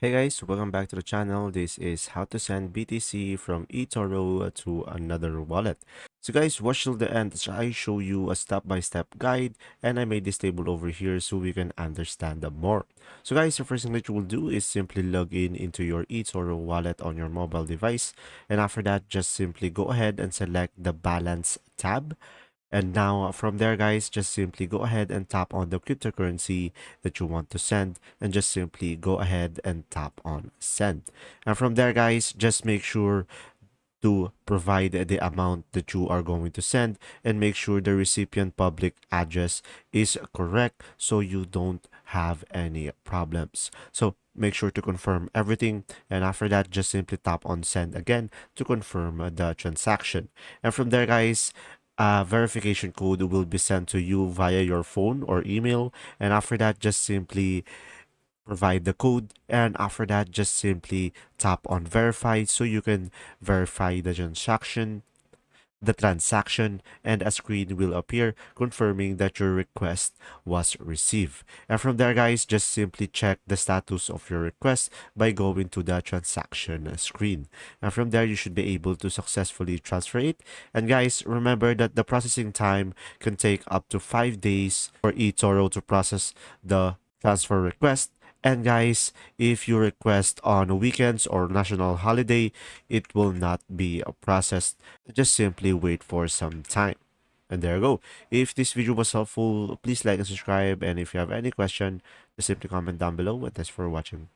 Hey guys, welcome back to the channel. This is how to send BTC from Etoro to another wallet. So guys, watch till the end as I show you a step-by-step guide, and I made this table over here so we can understand them more. So guys, the first thing that you will do is simply log in into your Etoro wallet on your mobile device, and after that just simply go ahead and select the balance tab. And now from there, guys, just simply go ahead and tap on the cryptocurrency that you want to send and just simply go ahead and tap on send. And from there, guys, just make sure to provide the amount that you are going to send and make sure the recipient public address is correct so you don't have any problems. So make sure to confirm everything, and after that just simply tap on send again to confirm the transaction. And from there, guys, a verification code will be sent to you via your phone or email, and after that just simply provide the code, and after that just simply tap on verify so you can verify the transaction, and a screen will appear confirming that your request was received. And from there, guys, just simply check the status of your request by going to the transaction screen. And from there, you should be able to successfully transfer it. And guys, remember that the processing time can take up to 5 days for eToro to process the transfer request. And guys, if you request on weekends or national holiday, it will not be processed. Just simply wait for some time. And there you go. If this video was helpful, please like and subscribe. And if you have any question, just simply comment down below. And thanks for watching.